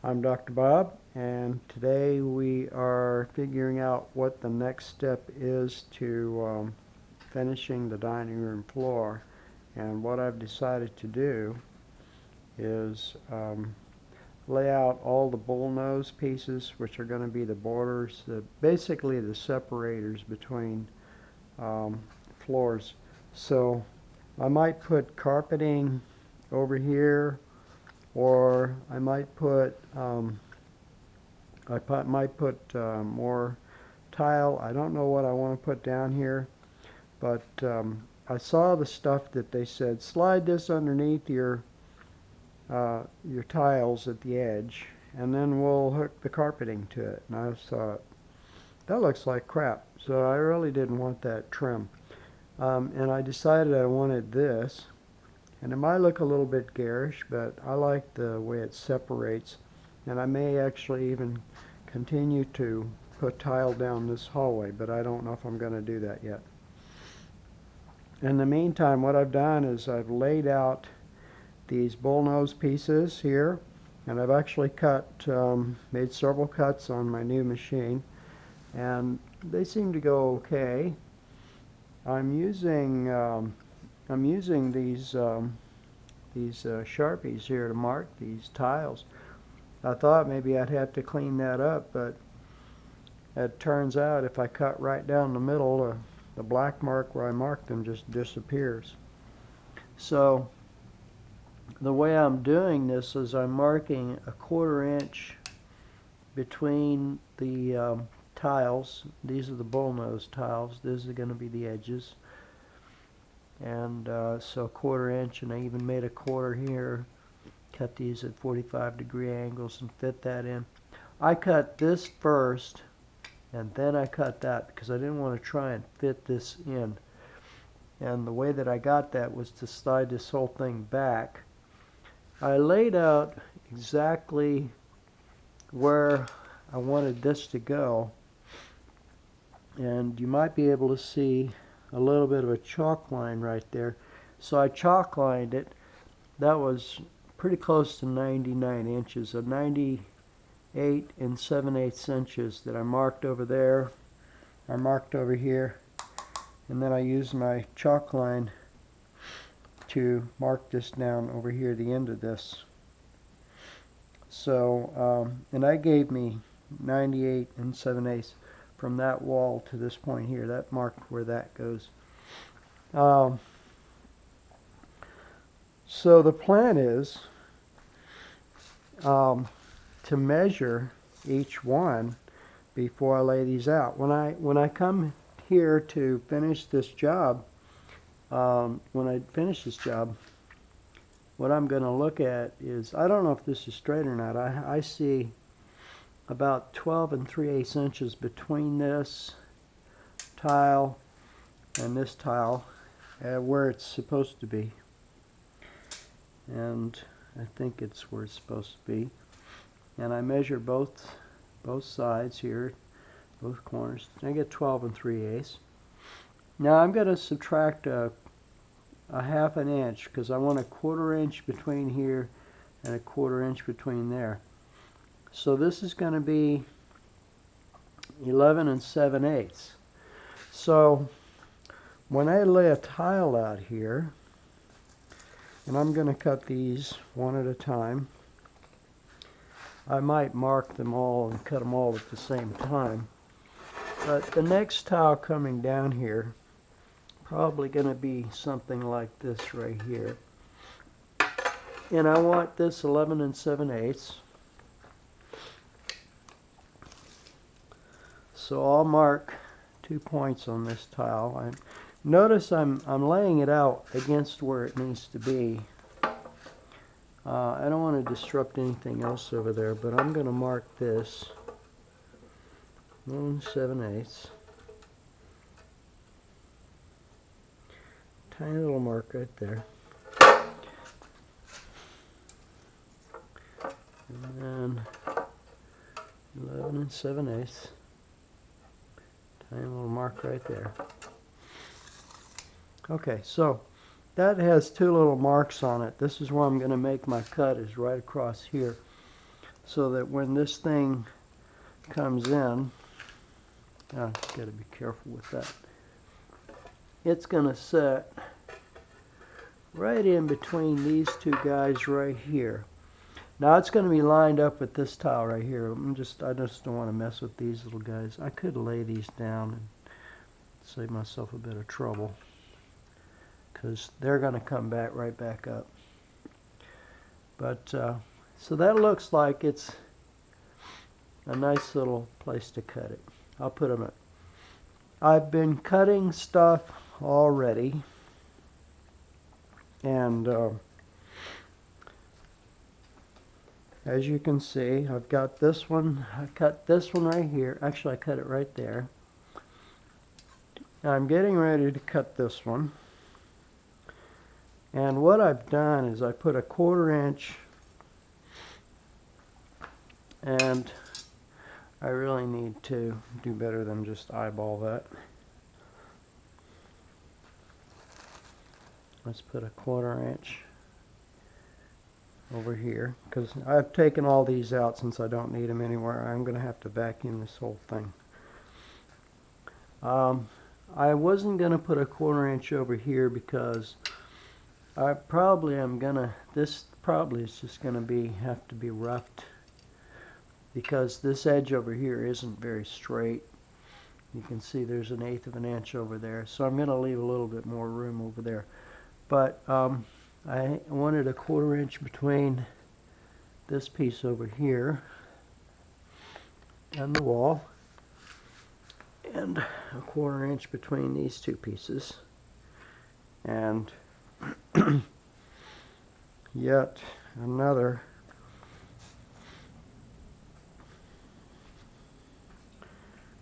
I'm Dr. Bob, and today we are figuring out what the next step is to finishing the dining room floor. And what I've decided to do is lay out all the bullnose pieces, which are going to be the borders, basically the separators between floors. So I might put carpeting over here, or I might put more tile. I don't know what I want to put down here, but I saw the stuff that they said slide this underneath your tiles at the edge, and then we'll hook the carpeting to it. And I thought, that looks like crap, so I really didn't want that trim. And I decided I wanted this, and it might look a little bit garish, but I like the way it separates, and I may actually even continue to put tile down this hallway, but I don't know if I'm going to do that yet. In the meantime, what I've done is I've laid out these bullnose pieces here, and I've actually made several cuts on my new machine, and they seem to go okay. I'm using these Sharpies here to mark these tiles. I thought maybe I'd have to clean that up, but it turns out if I cut right down the middle, the black mark where I marked them just disappears. So the way I'm doing this is I'm marking a 1/4 inch between the tiles. These are the bullnose tiles. These are going to be the edges. And so 1/4 inch, and I even made a 1/4 here. Cut these at 45-degree angles and fit that in. I cut this first, and then I cut that because I didn't want to try and fit this in. And the way that I got that was to slide this whole thing back. I laid out exactly where I wanted this to go, and you might be able to see a little bit of a chalk line right there. So I chalk lined it. That was pretty close to 99 inches, 98 7/8 inches that I marked over there. I marked over here, and then I used my chalk line to mark this down over here, the end of this. So, and that gave me 98 7/8 from that wall to this point here. That marked where that goes. So the plan is to measure each one before I lay these out. When I come here to finish this job, what I'm going to look at is, I don't know if this is straight or not. I see about 12 3/8 inches between this tile and this tile, where it's supposed to be. And I think it's where it's supposed to be. And I measure both sides here, both corners. I get 12 3/8. Now I'm going to subtract a 1/2 inch because I want a 1/4 inch between here and a 1/4 inch between there. So this is going to be 11 7/8. So when I lay a tile out here, and I'm going to cut these one at a time. I might mark them all and cut them all at the same time. But the next tile coming down here, probably going to be something like this right here. And I want this 11 7/8. So I'll mark 2 points on this tile. Notice I'm laying it out against where it needs to be. I don't want to disrupt anything else over there, but I'm going to mark this 1 7/8. Tiny little mark right there. And then 11 7/8. Tiny little mark right there. Okay, so that has 2 little marks on it. This is where I'm going to make my cut, is right across here. so that when this thing comes in, I've got to be careful with that, it's going to set right in between these two guys right here. Now it's going to be lined up with this tile right here. I just don't want to mess with these little guys. I could lay these down and save myself a bit of trouble, because they're going to come back right back up. But so that looks like it's a nice little place to cut it. I'll put them at. I've been cutting stuff already, and as you can see, I've got this one. I cut this one right here. Actually, I cut it right there. Now I'm getting ready to cut this one. And what I've done is I put a 1/4 inch, and I really need to do better than just eyeball that. Let's put a 1/4 inch over here, because I've taken all these out since I don't need them anywhere. I'm going to have to vacuum this whole thing. I wasn't going to put a 1/4 inch over here because I probably am going to, this probably is just going to have to be roughed, because this edge over here isn't very straight. You can see there's 1/8 of an inch over there, so I'm going to leave a little bit more room over there. But I wanted a 1/4 inch between this piece over here and the wall, and a 1/4 inch between these two pieces, and yet another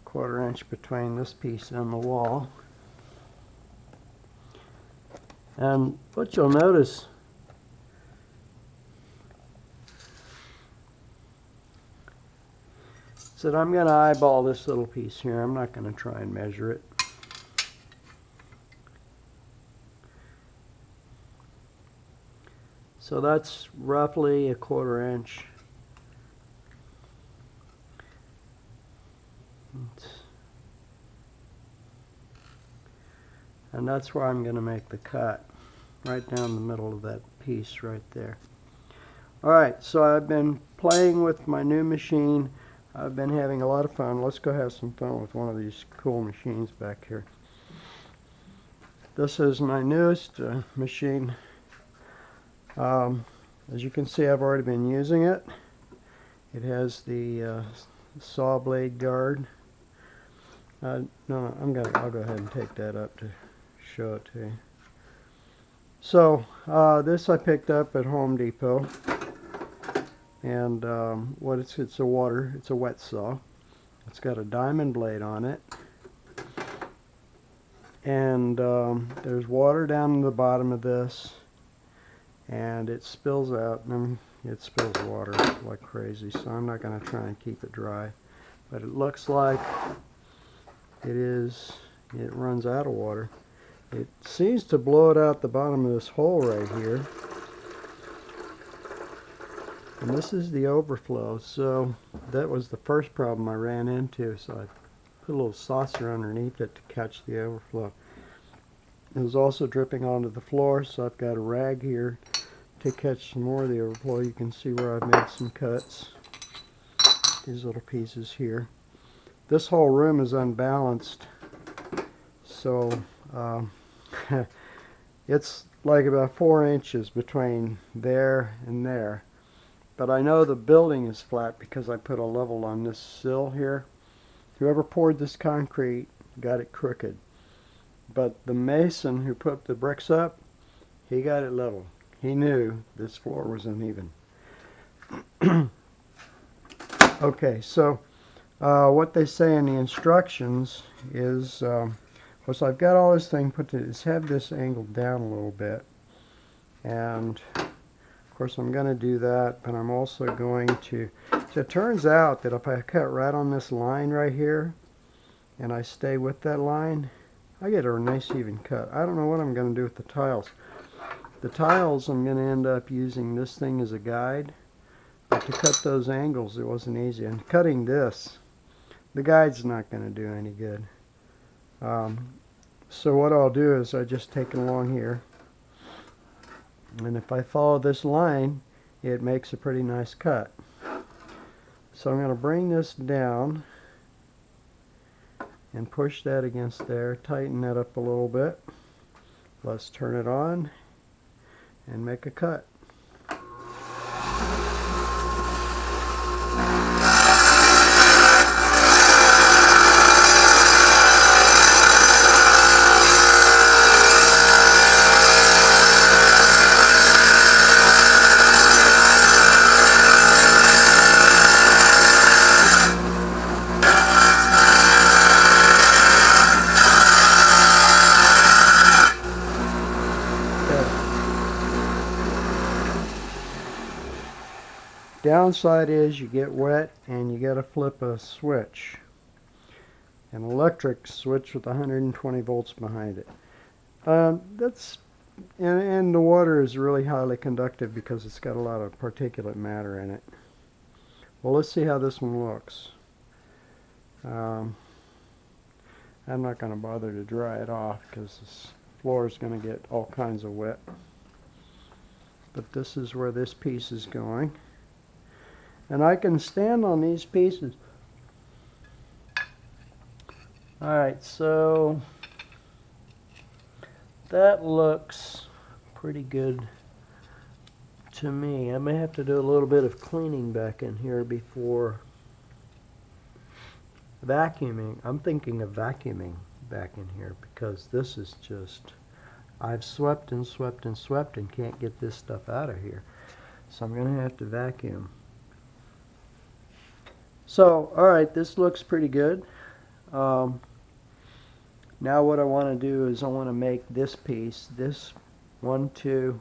quarter inch between this piece and the wall. And what you'll notice is that I'm going to eyeball this little piece here. I'm not going to try and measure it. So that's roughly a 1/4 inch. And that's where I'm going to make the cut, right down the middle of that piece right there. Alright, so I've been playing with my new machine. I've been having a lot of fun. Let's go have some fun with one of these cool machines back here. This is my newest machine. As you can see, I've already been using it. It has the saw blade guard. No, I'll go ahead and take that up to show it to you. So this I picked up at Home Depot, and it's a wet saw. It's got a diamond blade on it, and there's water down in the bottom of this, and it spills out, and it spills water like crazy, so I'm not going to try and keep it dry. But it looks like it runs out of water. It seems to blow it out the bottom of this hole right here. And this is the overflow, so that was the first problem I ran into, so I put a little saucer underneath it to catch the overflow. It was also dripping onto the floor, so I've got a rag here to catch some more of the overflow. You can see where I've made some cuts. These little pieces here. This whole room is unbalanced, so it's like about 4 inches between there and there. But I know the building is flat because I put a level on this sill here. Whoever poured this concrete got it crooked. But the mason who put the bricks up, he got it level. He knew this floor was uneven. Okay, so what they say in the instructions is, so I've got all this thing put to, is have this angled down a little bit. And of course I'm going to do that, but I'm also going to, so it turns out that if I cut right on this line right here, and I stay with that line, I get a nice even cut. I don't know what I'm going to do with the tiles. The tiles, I'm going to end up using this thing as a guide. But to cut those angles, it wasn't easy. And cutting this, the guide's not going to do any good. So what I'll do is I just take it along here, and if I follow this line, it makes a pretty nice cut. So I'm going to bring this down and push that against there, tighten that up a little bit. Let's turn it on and make a cut. Downside is you get wet and you got to flip a switch, an electric switch with 120 volts behind it. And the water is really highly conductive because it's got a lot of particulate matter in it. Well, let's see how this one looks. I'm not going to bother to dry it off because this floor is going to get all kinds of wet. But this is where this piece is going. And I can stand on these pieces. Alright, so that looks pretty good to me. I may have to do a little bit of cleaning back in here before vacuuming. I'm thinking of vacuuming back in here because this is just, I've swept and swept and swept and can't get this stuff out of here. So I'm going to have to vacuum. So, alright, this looks pretty good. Now what I want to do is I want to make this piece, this 1, 2,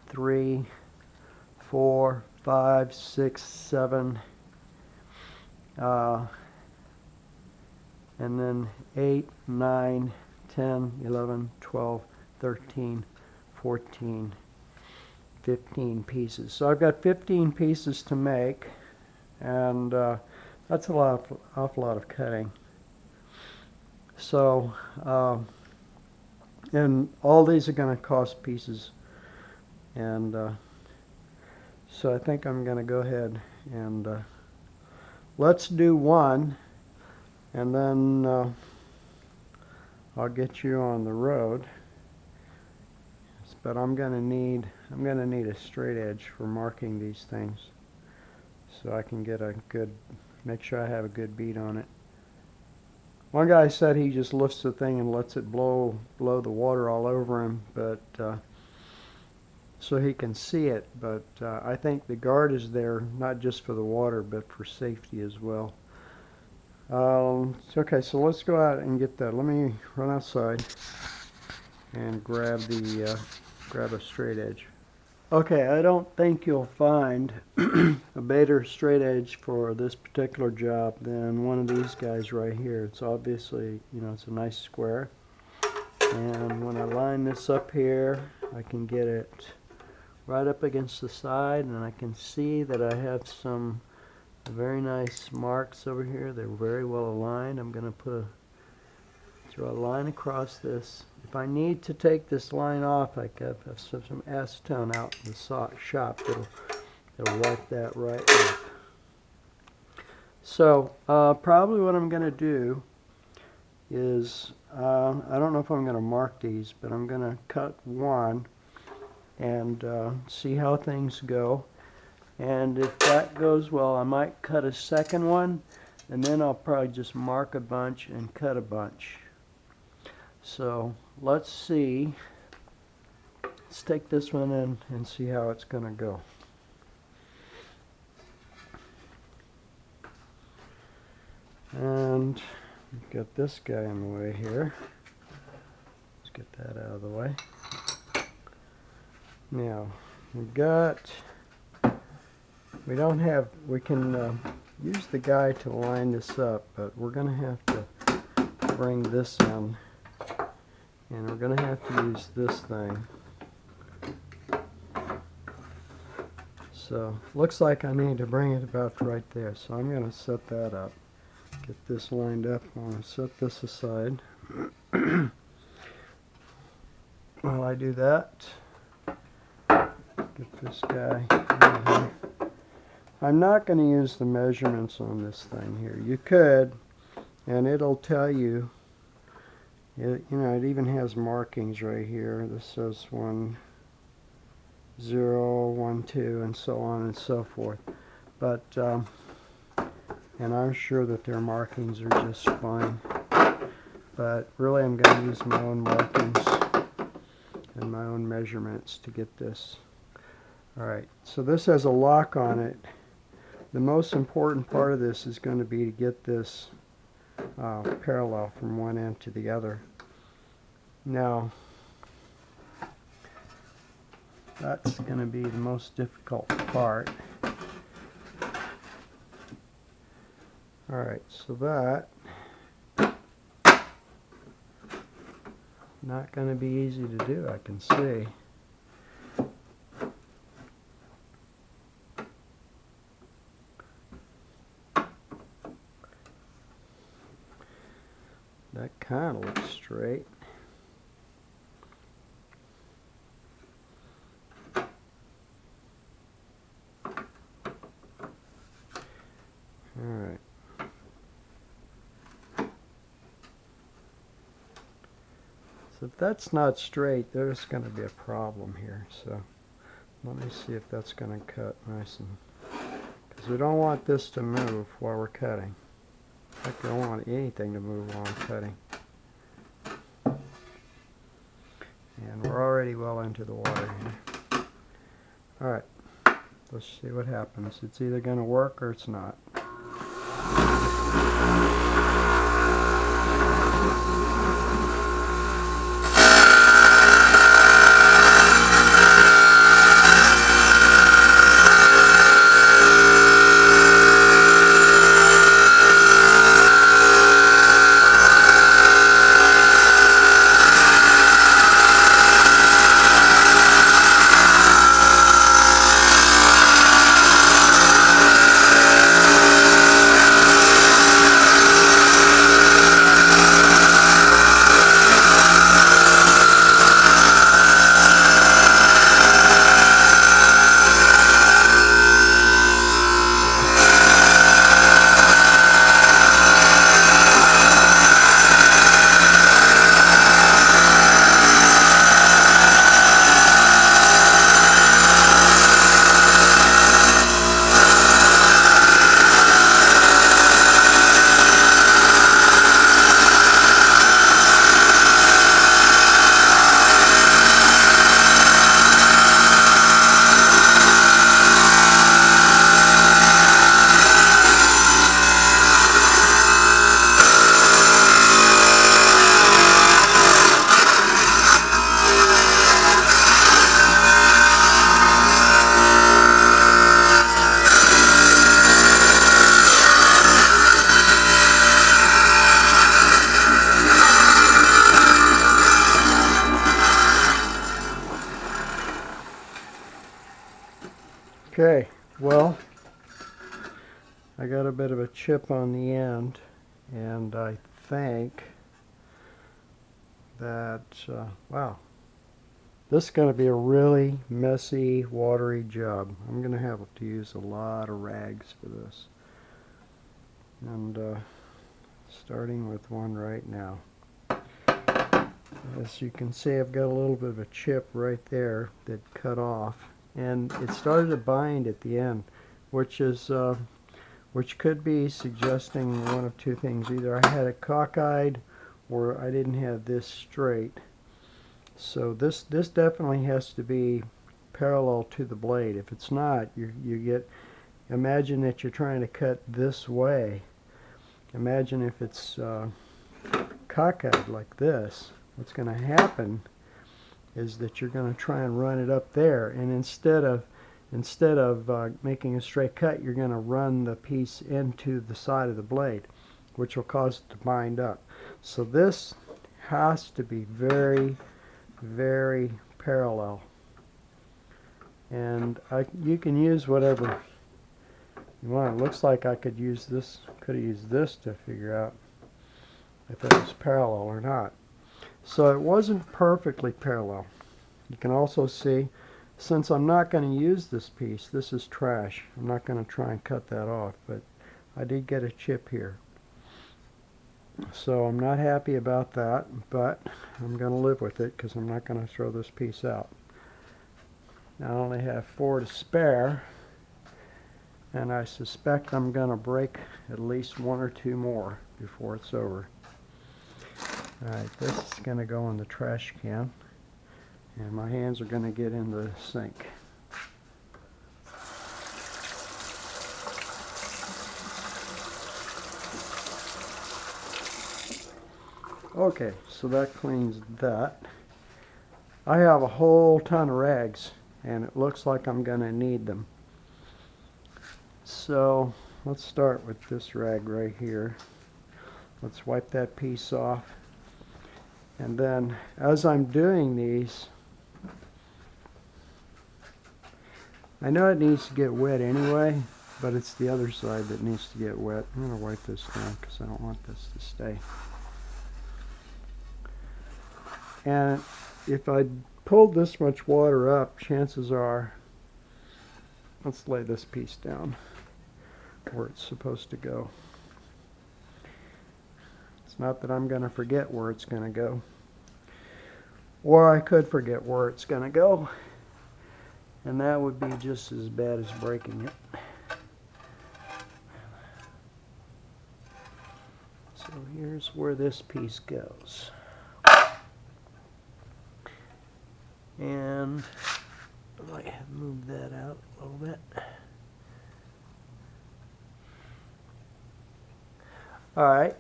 3, 4, 5, 6, 7, and then 8, 9, 10, 11, 12, 13, 14, 15 pieces. So I've got 15 pieces to make, and that's an awful lot of cutting. So, and all these are going to cost pieces, and so I think I'm going to go ahead and let's do one, and then I'll get you on the road. But I'm going to need a straight edge for marking these things, so I can get a good, make sure I have a good bead on it. One guy said he just lifts the thing and lets it blow the water all over him, but so he can see it. But I think the guard is there not just for the water, but for safety as well. Okay, so let's go out and get that. Let me run outside and grab a straight edge. Okay, I don't think you'll find a better straight edge for this particular job than one of these guys right here. It's obviously, it's a nice square. And when I line this up here, I can get it right up against the side, and I can see that I have some very nice marks over here. They're very well aligned. I'm going to draw a line across this. If I need to take this line off, I have some acetone out in the shop that'll wipe that right off. So probably what I'm going to do is, I don't know if I'm going to mark these, but I'm going to cut one and see how things go. And if that goes well, I might cut a second one, and then I'll probably just mark a bunch and cut a bunch. So let's see. Let's take this one in and see how it's going to go. And we've got this guy in the way here. Let's get that out of the way. Now, we can use the guide to line this up, but we're going to have to bring this in, and we're going to have to use this thing. So looks like I need to bring it about right there. So I'm going to set that up. Get this lined up. I'm going to set this aside. While I do that, get this guy in here. I'm not going to use the measurements on this thing here. You could, and it'll tell you. It even has markings right here. This says 1, 0, 1, 2, and so on and so forth. But and I'm sure that their markings are just fine. But really, I'm going to use my own markings and my own measurements to get this. All right. So this has a lock on it. The most important part of this is going to be to get this parallel from one end to the other. Now, that's going to be the most difficult part. Alright, so that not going to be easy to do, I can see. That kind of looks straight. Alright. So if that's not straight, there's going to be a problem here. So let me see if that's going to cut nice and... because we don't want this to move while we're cutting. In fact, I don't want anything to move while I'm cutting. And we're already well into the water here. Alright, let's see what happens. It's either going to work or it's not. Okay, well, I got a bit of a chip on the end, and I think that, wow, this is going to be a really messy, watery job. I'm going to have to use a lot of rags for this. And starting with one right now. As you can see, I've got a little bit of a chip right there that cut off, and it started to bind at the end, which could be suggesting one of two things. Either I had it cockeyed or I didn't have this straight. So this definitely has to be parallel to the blade. If it's not, you get, imagine that you're trying to cut this way. Imagine if it's cockeyed like this. What's going to happen is that you're going to try and run it up there, and instead of making a straight cut, you're going to run the piece into the side of the blade, which will cause it to bind up. So this has to be very, very parallel. And you can use whatever you want. It looks like I could use this, could have used this to figure out if it was parallel or not. So it wasn't perfectly parallel. You can also see, since I'm not going to use this piece, this is trash. I'm not going to try and cut that off, but I did get a chip here. So I'm not happy about that, but I'm going to live with it because I'm not going to throw this piece out. Now I only have 4 to spare, and I suspect I'm going to break at least 1 or 2 more before it's over. Alright, this is going to go in the trash can, and my hands are going to get in the sink. Okay, so that cleans that. I have a whole ton of rags, and it looks like I'm going to need them. So let's start with this rag right here. Let's wipe that piece off. And then as I'm doing these, I know it needs to get wet anyway, but it's the other side that needs to get wet. I'm going to wipe this down because I don't want this to stay. And if I pulled this much water up, chances are, let's lay this piece down where it's supposed to go. It's not that I'm going to forget where it's going to go. Or I could forget where it's going to go, and that would be just as bad as breaking it. So here's where this piece goes. And I might have moved that out a little bit. Alright.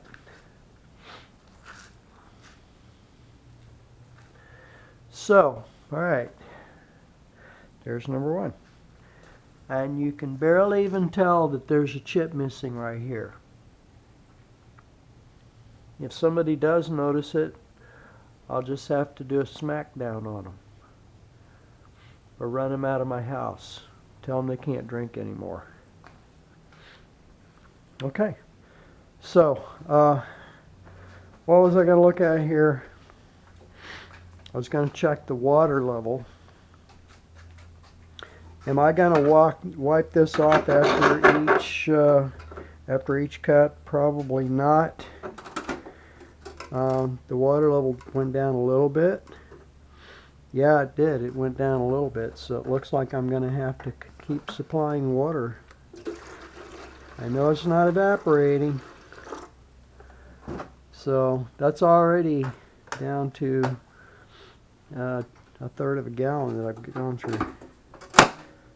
So, alright, there's number 1. And you can barely even tell that there's a chip missing right here. If somebody does notice it, I'll just have to do a smackdown on them. Or run them out of my house. Tell them they can't drink anymore. Okay, so, what was I going to look at here? I was going to check the water level. Am I going to wipe this off after each cut? Probably not. The water level went down a little bit. Yeah, it did. It went down a little bit, so it looks like I'm going to have to keep supplying water. I know it's not evaporating. So that's already down to a 1/3 of a gallon that I've gone through.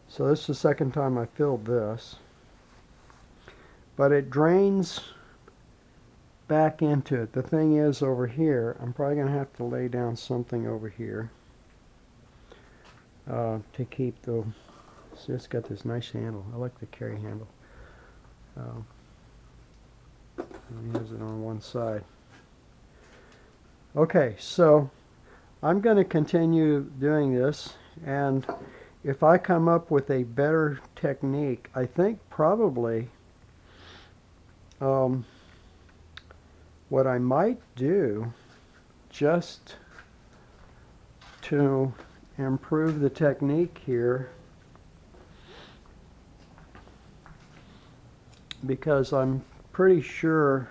So this is the second time I filled this. But it drains back into it. The thing is, over here, I'm probably going to have to lay down something over here to keep the... See, it's got this nice handle. I like the carry handle. Use it on one side. Okay, so I'm going to continue doing this, and if I come up with a better technique, I think probably what I might do, just to improve the technique here, because I'm pretty sure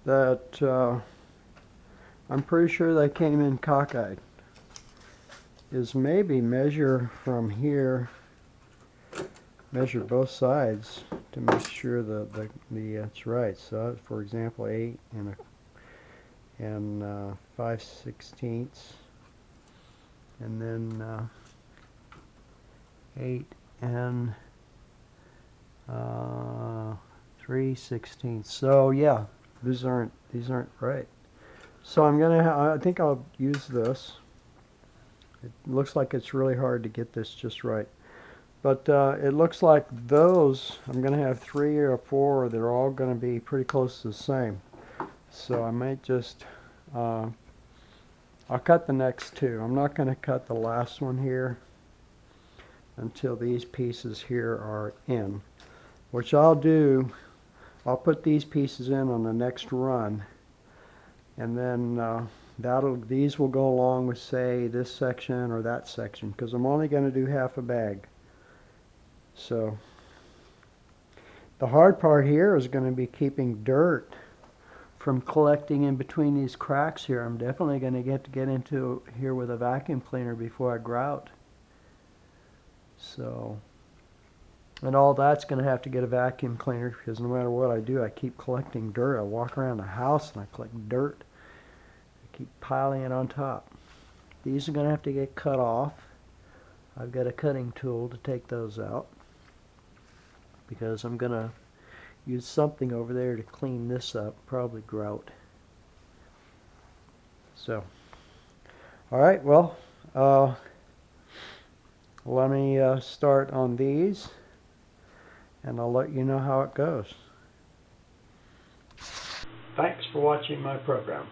that they came in cockeyed, is maybe measure from here, measure both sides to make sure that it's right. So for example, 8 and 5/16, and then 8 and 3/16. So yeah, these aren't right. So I think I'll use this. It looks like it's really hard to get this just right. But it looks like those, I'm going to have 3 or 4 that are all going to be pretty close to the same. So I might just, I'll cut the next 2. I'm not going to cut the last one here. until these pieces here are in, which I'll do. I'll put these pieces in on the next run, and then these will go along with, say, this section or that section, because I'm only going to do half a bag. So the hard part here is going to be keeping dirt from collecting in between these cracks here. I'm definitely going to get into here with a vacuum cleaner before I grout. So, and all that's going to have to get a vacuum cleaner, because no matter what I do, I keep collecting dirt. I walk around the house and I collect dirt. I keep piling it on top. These are going to have to get cut off. I've got a cutting tool to take those out, because I'm going to use something over there to clean this up, probably grout. So, all right, well, let me start on these, and I'll let you know how it goes. Thanks for watching my program.